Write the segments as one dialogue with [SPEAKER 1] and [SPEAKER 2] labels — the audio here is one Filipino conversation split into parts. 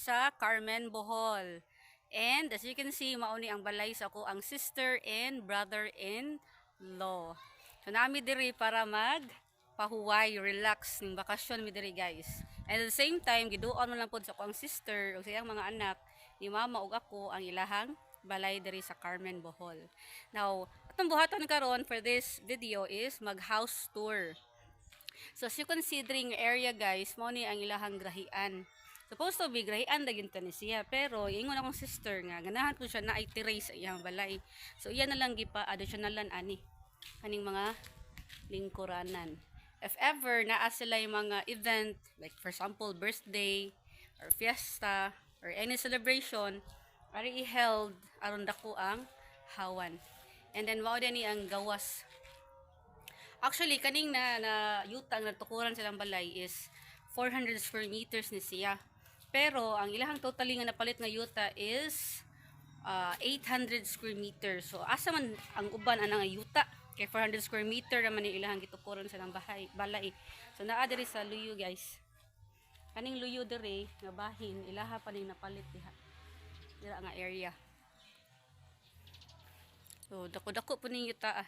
[SPEAKER 1] sa Carmen, Bohol. And as you can see, mauni ang balay sa ako ang sister and brother-in-law. So nami diri para pahuway, relax ning bakasyon mi diri guys. And at the same time, giduon mo lang pod sa ako ang sister ug siyang mga anak ni mama ug ako ang ilahang balay diri sa Carmen, Bohol. Now, atong buhaton karon for this video is mag house tour. So as you considering area guys, mo ni ang ilahang grahian. Supposed to be grahian dagin ta ni siya, pero ingon akong sister nga ganahan ko siya na ay tiray sa iyang balay. So iya na lang gipa additionalan ani kaning mga lingkuranan. If ever naa sila yung mga event like for example birthday or fiesta or any celebration, ari i-held aron dako ang hawan. And then mao din ni ang gawas. Actually, kaning na yuta ang natukuran silang balay is 400 square meters ni siya. Pero, ang ilahang totally nga napalit nga yuta is 800 square meters. So, asa man ang uban anang yuta? Kay 400 square meter naman yung ilahang gitukuran silang balay. So, naa diri sa luyo guys. Kaning luyo diri nga bahin, ilaha pa ning napalit diha. Dira nga area. So, dako-dako po ning yuta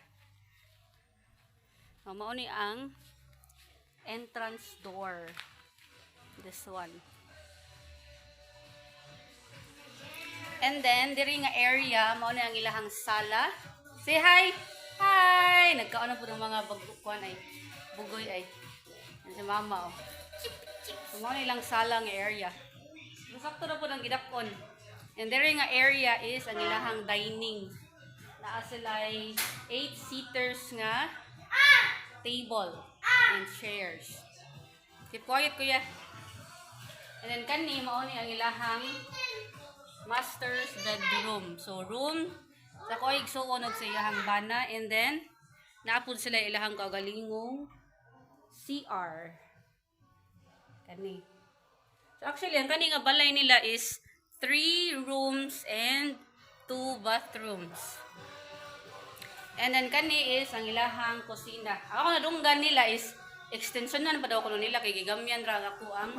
[SPEAKER 1] mao ni ang entrance door. This one. And then diri nga area mao ni ang ilahang sala. Say hi. Hi. Nagkaon na po ng mga bagkuan ay bugoy ay. Si mama oh. So, mao ni lang sala nga area. Sakto na po ng gidakon. And diri nga area is ang ilahang dining. Naa sila 8 seaters nga table and chairs. Keep quiet kuya. And then kani mao ni ang ilahang master's bedroom. So room sa ko igsuon og sa ilahang bana, and then naapod sila ilahang kaugalingong CR. Kani. So actually ang kani nga balay nila is 3 rooms and 2 bathrooms. And then kani is ang ilahang kusina. Ako nadunggan nila is extensionan pa daw kuno nila kay gigamyan ra ako ang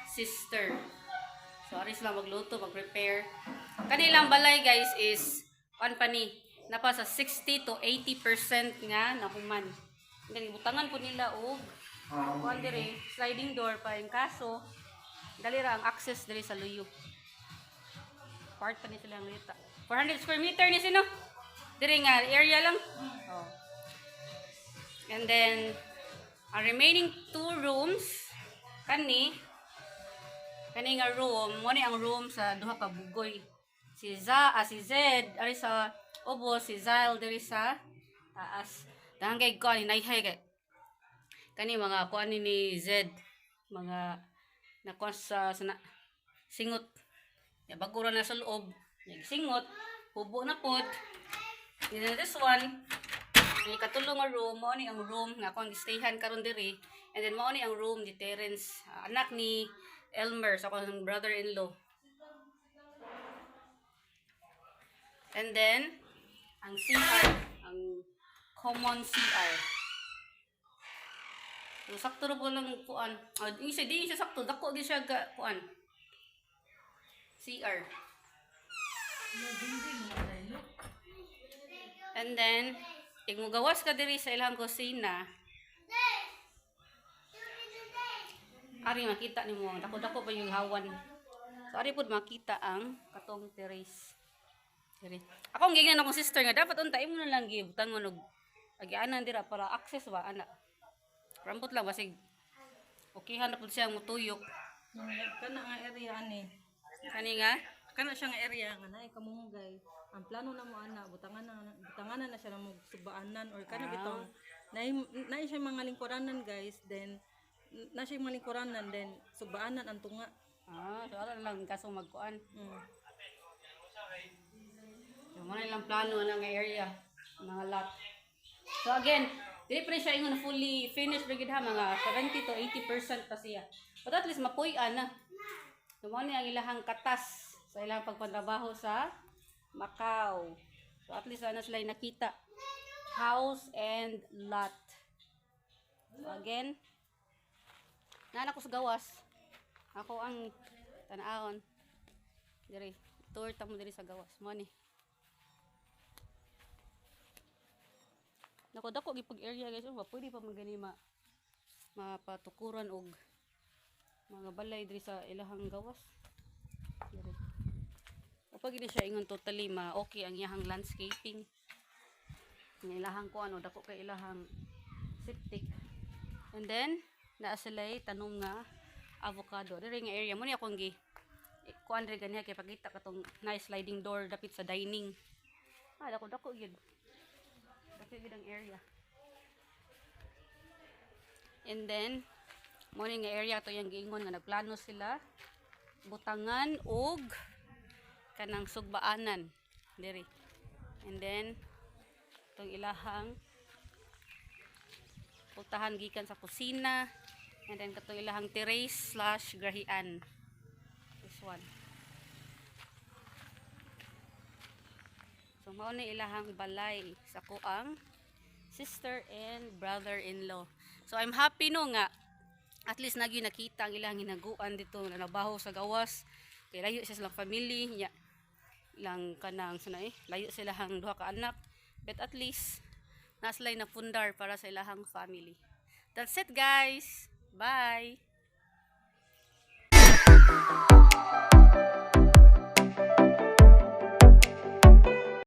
[SPEAKER 1] sister. So ari sila magluto, mag-prepare. Kanilang balay guys is pa ni napa sa 60 to 80% nga nahuman. Then butangan po nila og kuan dire sliding door pa yung kaso dali ra ang access diri sa luyo. Part pa ni sila ang lita. 400 square meter ni sino? Dire nga area lang. Oh. And then ang remaining 2 rooms kani nga room, mo ni ang room sa duha ka bugoy. Si Zed ari sa ubo, si Zyle diri sa taas. Dahang kay ko ni nayhay kay kani mga kuan ni Zed, mga nakuha sa singot. Ya bagura na sa loob, nagsingot, hubo na pod. And this one, may katulong nga room, mo ni ang room nga akong stayhan karon diri. And then mo ni ang room ni Terence, anak ni Elmer, sa akong brother-in-law. And then, ang CR, ang common CR. So, sakto na po lang kuan. Di siya sakto, dako di siya kuan. CR. And then, igmugawas ka diri sa ilang kusina. Ari makita nimo, dako-dako pa yung hawan. So ari pud makita ang katong terrace. Diri. Ako ang gingnan akong sister nga dapat unta imo na lang gibutangon og agianan dira para access ba ana. Rambot lang basig okeyhan na pud siya mutuyok.
[SPEAKER 2] Kana nga area ani.
[SPEAKER 1] Kani nga
[SPEAKER 2] Kana siya nga area nga naay kamunggay. Ang plano na mo ana butangan na siya na subaanan or kana bitong naay siya mga lingkuranan guys, then na siya mga lingkuranan, then subaanan ang tunga.
[SPEAKER 1] so ala lang kaso magkuan. So mo lang plano na nga area, mga lot. So again, dili pa rin siya ingon na fully finished brigid ha, mga 70 to 80% pa siya. But at least mapuy-an na. So mo ni ang ilahang katas sa ilang pagpatrabaho sa Macau. So at least ano sila nakita. House and lot. So again, nana ko sa gawas. Ako ang tanawon. Diri, tour ta mo diri sa gawas. Mo ni. Nako dako gipag area guys, ba pwede pa magani mapatukuran og mga balay diri sa ilahang gawas. Diri. Kapag hindi siya ingon totally okay ang iyahang landscaping. Ang ilahang ko ano dako kay ilahang septic. And then naa sila'y tanom nga avocado. Diri nga area mo ni akong kuan diri ganiya kay pakita katong nice sliding door dapit sa dining. Dako gyud. Dako gyud ang area. And then mo ni nga area to yang giingon nga nagplano sila butangan og kanang sugbaanan diri. And then itong ilahang pultahan gikan sa kusina, and then katong ilahang terrace / grahian. This one. So mao ni ilahang balay sa kuang sister and brother-in-law. So I'm happy no nga at least nagyo nakita ang ilang hinaguan dito na nabaho sa gawas. Kay layo siya silang family niya. Lang kanang sunay, layo sila hang duha ka anak. But at least naslay na pundar para sa ilahang family. That's it guys. Bye.